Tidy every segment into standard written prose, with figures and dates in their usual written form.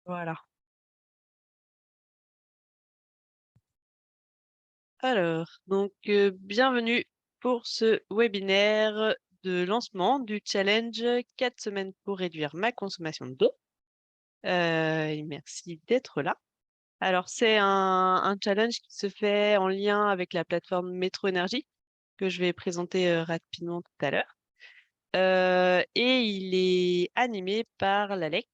Voilà. Alors, bienvenue pour ce webinaire de lancement du challenge 4 semaines pour réduire ma consommation d'eau. Et merci d'être là. Alors, c'est un challenge qui se fait en lien avec la plateforme Métro Énergie que je vais présenter rapidement tout à l'heure. Et il est animé par l'ALEC,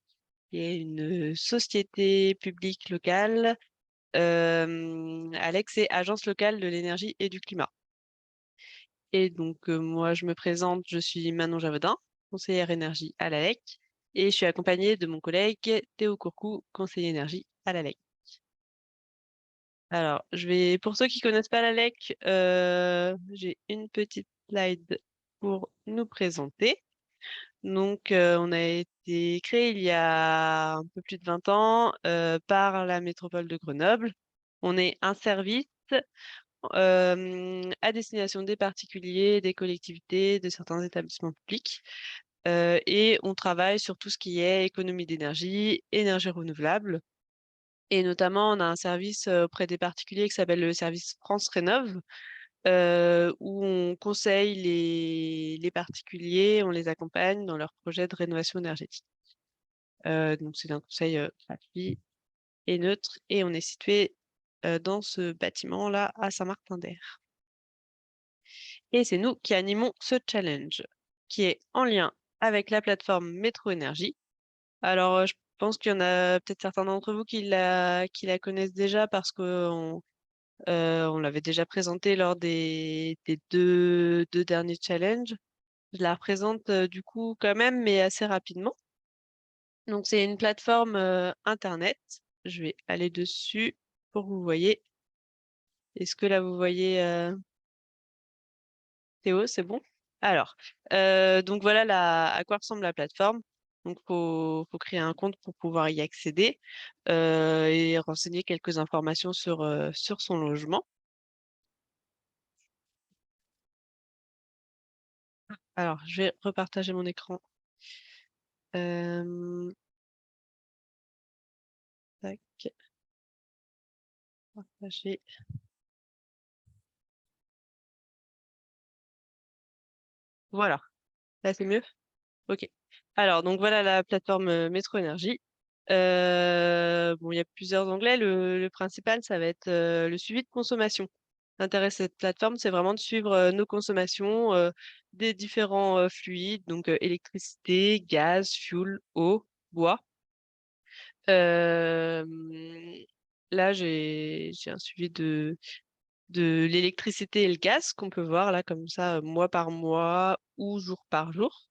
qui est une société publique locale. ALEC, c'est Agence locale de l'énergie et du climat. Et donc, moi, je me présente, je suis Manon Javedin, conseillère énergie à l'ALEC, et je suis accompagnée de mon collègue Théo Courcou, conseiller énergie à l'ALEC. Alors, pour ceux qui connaissent pas l'ALEC, j'ai une petite slide pour nous présenter. Donc, on a été créé il y a un peu plus de 20 ans par la métropole de Grenoble. On est un service à destination des particuliers, des collectivités, de certains établissements publics. Et on travaille sur tout ce qui est économie d'énergie, énergie renouvelable. Et notamment, on a un service auprès des particuliers qui s'appelle le service France Rénov', où on conseille les particuliers, on les accompagne dans leurs projets de rénovation énergétique. Donc, c'est un conseil gratuit et neutre, et on est situé dans ce bâtiment-là à Saint-Martin-d'Hères. Et c'est nous qui animons ce challenge, qui est en lien avec la plateforme Métro Énergie. Alors, je pense qu'il y en a peut-être certains d'entre vous qui la connaissent déjà parce qu'on on l'avait déjà présentée lors des deux derniers challenges. Je la représente du coup quand même, mais assez rapidement. Donc, c'est une plateforme Internet. Je vais aller dessus pour que vous voyez. Est-ce que là, vous voyez Théo, c'est bon? Alors, donc voilà à quoi ressemble la plateforme. Donc, faut créer un compte pour pouvoir y accéder et renseigner quelques informations sur son logement. Alors, je vais repartager mon écran. Tac, partager. Voilà, là c'est mieux? Ok. Alors, donc voilà la plateforme Métro Énergie. Bon, il y a plusieurs onglets. Le principal, ça va être le suivi de consommation. L'intérêt de cette plateforme, c'est vraiment de suivre nos consommations des différents fluides, donc électricité, gaz, fuel, eau, bois. Là, j'ai un suivi de l'électricité et le gaz qu'on peut voir là comme ça mois par mois ou jour par jour.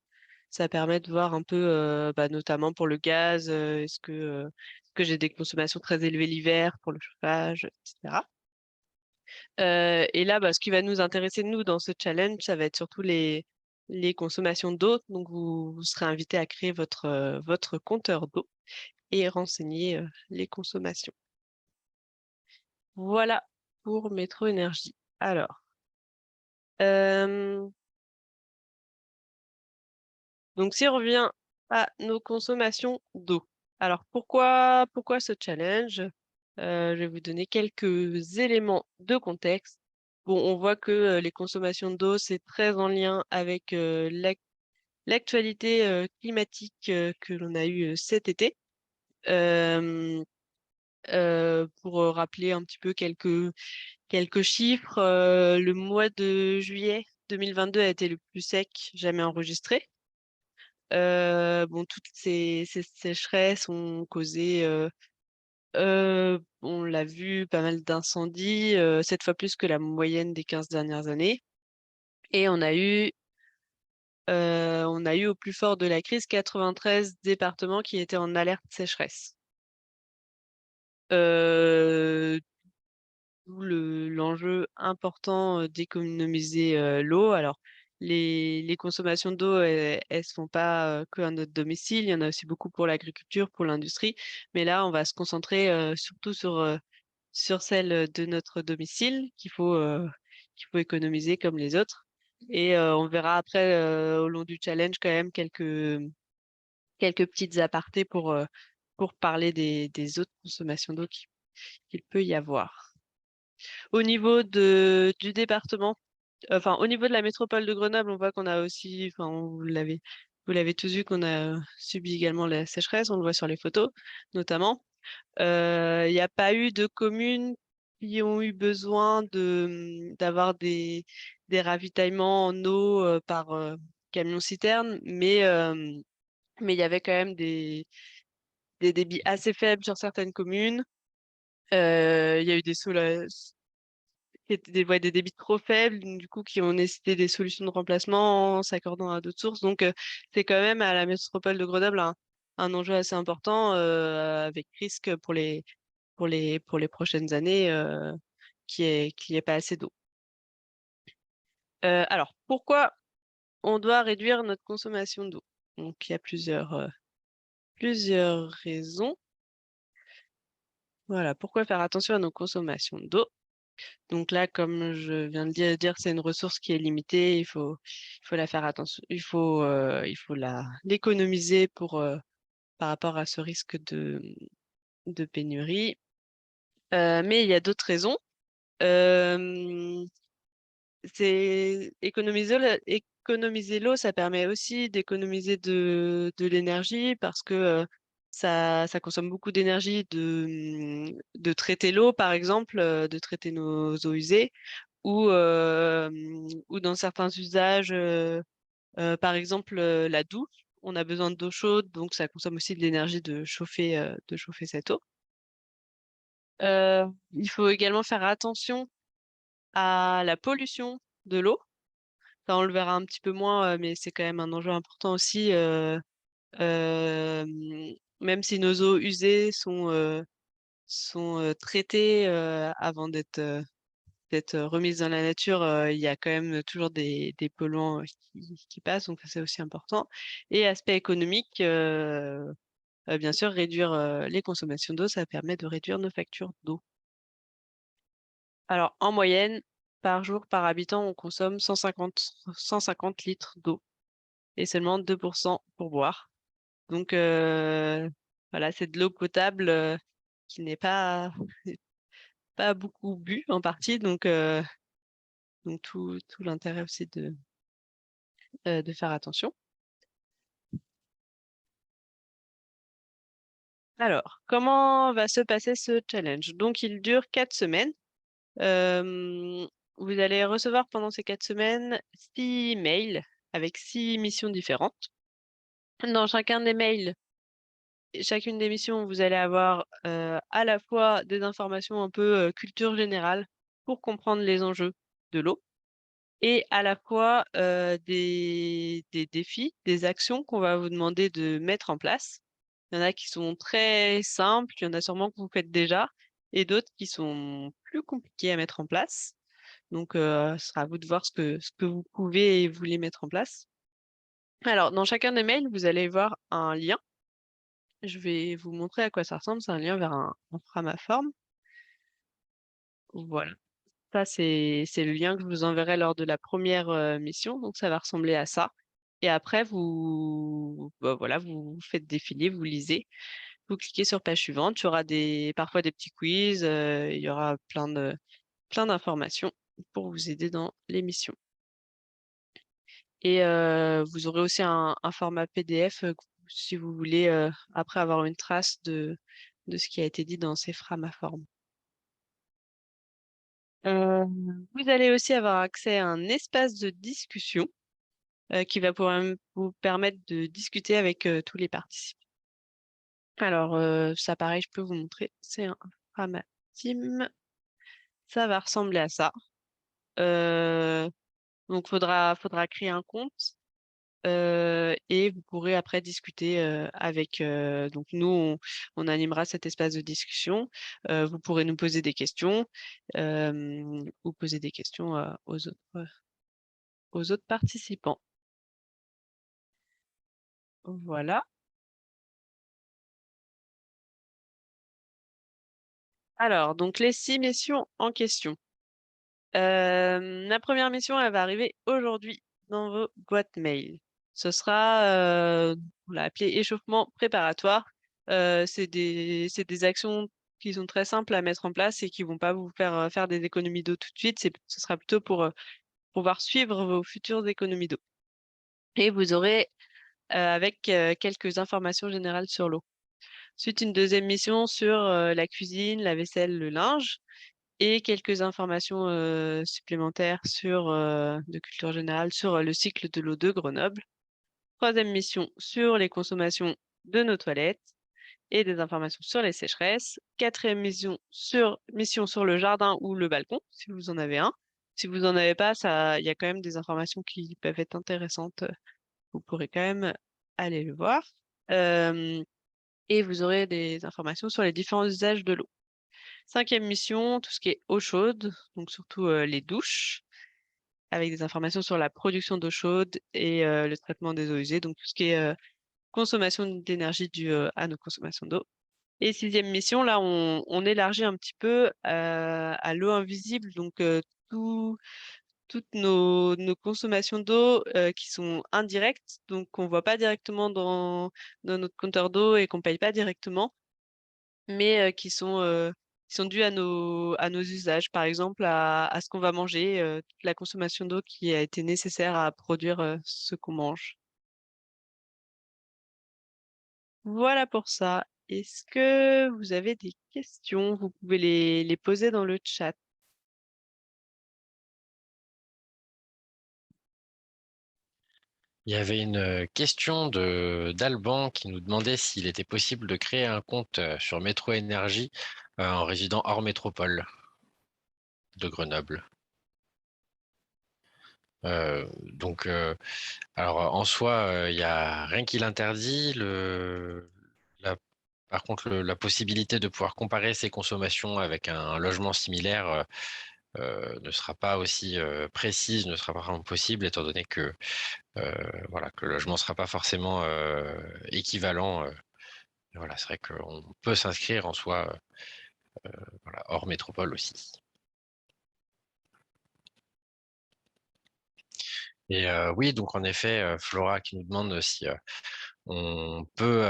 Ça permet de voir un peu, notamment pour le gaz, est-ce que j'ai des consommations très élevées l'hiver pour le chauffage, etc. Et là, ce qui va nous intéresser, nous, dans ce challenge, ça va être surtout les consommations d'eau. Donc, vous serez invité à créer votre compteur d'eau et renseigner les consommations. Voilà pour Métro Énergie. Alors, donc si on revient à nos consommations d'eau. Alors, pourquoi ce challenge? Je vais vous donner quelques éléments de contexte. Bon, on voit que les consommations d'eau, c'est très en lien avec l'actualité climatique que l'on a eue cet été. Pour rappeler un petit peu quelques chiffres, le mois de juillet 2022 a été le plus sec jamais enregistré. Bon, toutes ces sécheresses ont causé, on l'a vu, pas mal d'incendies, 7 fois plus que la moyenne des 15 dernières années. Et on a eu au plus fort de la crise 93 départements qui étaient en alerte sécheresse. D'où l'enjeu important d'économiser l'eau. Alors, les consommations d'eau, elles se font pas que à notre domicile. Il y en a aussi beaucoup pour l'agriculture, pour l'industrie. Mais là, on va se concentrer surtout sur celle de notre domicile qu'il faut économiser comme les autres. Et on verra après au long du challenge quand même quelques petites apartés pour parler des autres consommations d'eau qu'il peut y avoir. Au niveau du département, enfin au niveau de la métropole de Grenoble, on voit qu'on a aussi, enfin vous l'avez tous vu qu'on a subi également la sécheresse, on le voit sur les photos notamment. Il n'y a pas eu de communes qui ont eu besoin d'avoir des ravitaillements en eau par camion-citerne, mais il y avait quand même des débits assez faibles sur certaines communes. Il y a eu qui étaient ouais, des débits trop faibles, du coup, qui ont nécessité des solutions de remplacement en s'accordant à d'autres sources. Donc, c'est quand même à la métropole de Grenoble un enjeu assez important avec risque pour les prochaines années qu'il n'y ait pas assez d'eau. Alors, pourquoi on doit réduire notre consommation d'eau? Donc, il y a plusieurs raisons. Voilà, pourquoi faire attention à nos consommations d'eau? Donc là, comme je viens de dire, c'est une ressource qui est limitée, il faut la faire attention, il faut l'économiser par rapport à ce risque de pénurie. Mais il y a d'autres raisons. Euh, c'est économiser l'eau, ça permet aussi d'économiser de l'énergie parce que ça consomme beaucoup d'énergie de traiter l'eau, par exemple, de traiter nos eaux usées ou dans certains usages, par exemple la douche, on a besoin d'eau chaude, donc ça consomme aussi de l'énergie de chauffer cette eau. Il faut également faire attention à la pollution de l'eau. Ça, on le verra un petit peu moins, mais c'est quand même un enjeu important aussi. Euh, Même si nos eaux usées sont traitées avant d'être remises dans la nature, il y a quand même toujours des polluants qui passent, donc ça, c'est aussi important. Et aspect économique, bien sûr, réduire les consommations d'eau, ça permet de réduire nos factures d'eau. Alors, en moyenne, par jour, par habitant, on consomme 150 litres d'eau et seulement 2% pour boire. Donc, voilà, c'est de l'eau potable qui n'est pas beaucoup bu en partie. Donc tout l'intérêt aussi de faire attention. Alors, comment va se passer ce challenge? Donc, il dure 4 semaines. Euh, Vous allez recevoir pendant ces 4 semaines 6 mails avec 6 missions différentes. Dans chacune des missions, vous allez avoir à la fois des informations un peu culture générale pour comprendre les enjeux de l'eau et à la fois des défis, des actions qu'on va vous demander de mettre en place. Il y en a qui sont très simples, il y en a sûrement que vous faites déjà, et d'autres qui sont plus compliqués à mettre en place. Donc, ce sera à vous de voir ce que vous pouvez et voulez mettre en place. Alors, dans chacun des mails, vous allez voir un lien. Je vais vous montrer à quoi ça ressemble. C'est un lien vers un Framaform. Voilà. Ça, c'est le lien que je vous enverrai lors de la première mission. Donc, ça va ressembler à ça. Et après, bah, voilà, vous faites défiler, vous lisez, vous cliquez sur page suivante. Il y aura parfois des petits quiz. Il y aura plein d'informations pour vous aider dans les missions. Et vous aurez aussi un format PDF si vous voulez après avoir une trace de ce qui a été dit dans ces framaformes. Euh, Vous allez aussi avoir accès à un espace de discussion qui va pouvoir vous permettre de discuter avec tous les participants. Alors, ça pareil, je peux vous montrer. C'est un Framateam. Ça va ressembler à ça. Euh, donc, faudra créer un compte. Et vous pourrez après discuter avec donc nous on animera cet espace de discussion. Vous pourrez nous poser des questions ou poser des questions aux autres participants. Voilà. Alors donc les 6 missions en question. La première mission, elle va arriver aujourd'hui dans vos boîtes mail. Ce sera on l'a appelé échauffement préparatoire. C'est des actions qui sont très simples à mettre en place et qui vont pas vous faire, faire des économies d'eau tout de suite. Ce sera plutôt pour, pouvoir suivre vos futures économies d'eau et vous aurez, avec, quelques informations générales sur l'eau. Ensuite, une deuxième mission sur, la cuisine, la vaisselle, le linge et quelques informations, supplémentaires sur, de culture générale sur, le cycle de l'eau de Grenoble. Troisième mission sur les consommations de nos toilettes et des informations sur les sécheresses. Quatrième mission sur le jardin ou le balcon, si vous en avez un. Si vous en avez pas, il y a quand même des informations qui peuvent être intéressantes. Vous pourrez quand même aller le voir. Et vous aurez des informations sur les différents usages de l'eau. Cinquième mission, tout ce qui est eau chaude, donc surtout les douches, avec des informations sur la production d'eau chaude et le traitement des eaux usées, donc tout ce qui est consommation d'énergie due à nos consommations d'eau. Et sixième mission, là, on élargit un petit peu à l'eau invisible, donc toutes nos consommations d'eau qui sont indirectes, donc qu'on voit pas directement dans notre compteur d'eau et qu'on paye pas directement, mais qui sont dues à nos usages. Par exemple, à ce qu'on va manger, toute la consommation d'eau qui a été nécessaire à produire ce qu'on mange. Voilà pour ça. Est-ce que vous avez des questions? Vous pouvez les poser dans le chat. Il y avait une question d'Alban qui nous demandait s'il était possible de créer un compte sur Métro Énergie en résidant hors métropole de Grenoble. Donc, alors en soi, il n'y a rien qui l'interdit. Par contre, la possibilité de pouvoir comparer ses consommations avec un logement similaire ne sera pas aussi précise, ne sera pas vraiment possible, étant donné que voilà, que le logement ne sera pas forcément équivalent. Voilà, c'est vrai qu'on peut s'inscrire en soi voilà, hors métropole aussi. Et oui, donc en effet, Flora qui nous demande si on peut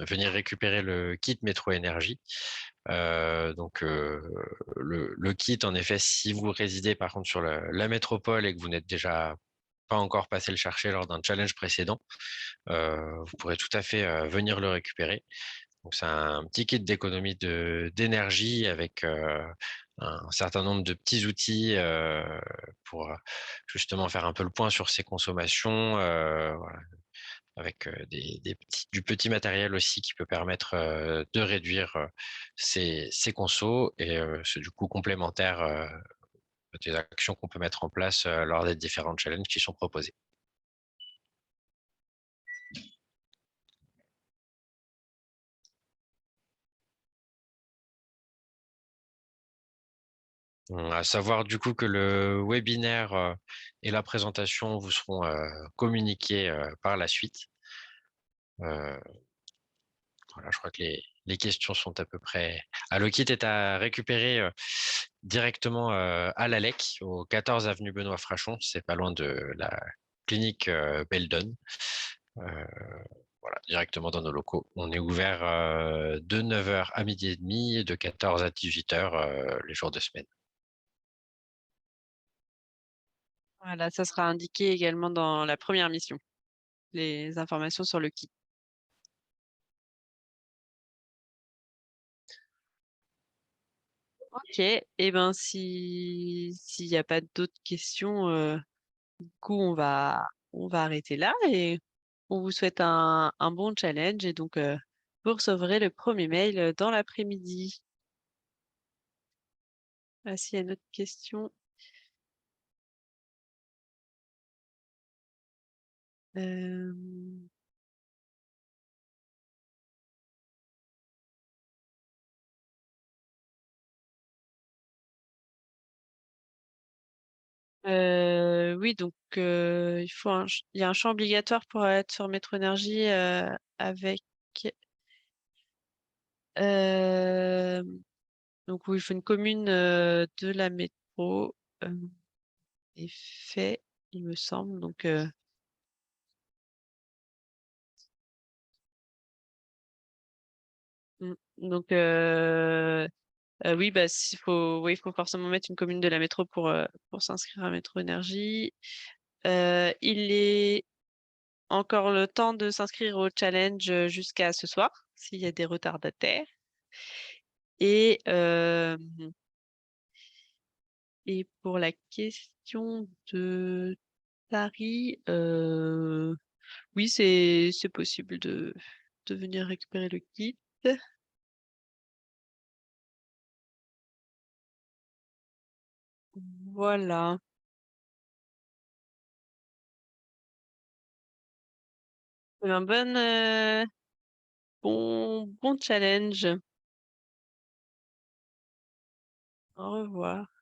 venir récupérer le kit Métro Énergie. Donc le kit, en effet, si vous résidez par contre sur la métropole et que vous n'êtes déjà pas encore passé le chercher lors d'un challenge précédent, vous pourrez tout à fait venir le récupérer. Donc c'est un petit kit d'économie d'énergie avec un certain nombre de petits outils pour justement faire un peu le point sur ses consommations, voilà, avec du petit matériel aussi qui peut permettre de réduire ses consos et c'est du coup complémentaire des actions qu'on peut mettre en place lors des différents challenges qui sont proposés. À savoir du coup que le webinaire et la présentation vous seront communiqués par la suite. Voilà, je crois que les questions sont à peu près. Ah, le kit est à récupérer directement à l'ALEC, au 14 avenue Benoît Frachon. C'est pas loin de la clinique Beldon. Euh, voilà, directement dans nos locaux. On est ouvert de 9h à midi et demi et de 14 à 18h les jours de semaine. Voilà, ça sera indiqué également dans la première mission, les informations sur le kit. OK, et ben, s'il y a pas d'autres questions, du coup, on va arrêter là et on vous souhaite un bon challenge et donc, vous recevrez le premier mail, dans l'après-midi. Ah, s'il y a une autre question? Hem, oui, donc, il y a un champ obligatoire pour être sur Métro Énergie, avec, hem, donc oui, il faut une commune, de la métro, hem, est fait, il me semble, donc, Mmh. Donc oui, bah, il faut forcément mettre une commune de la métro pour s'inscrire à Métro Énergie. Il est encore le temps de s'inscrire au challenge, jusqu'à ce soir, s'il y a des retardataires et et pour la question de Paris, oui, c'est possible de venir récupérer le kit. Voilà, c'est un bon challenge. Au revoir.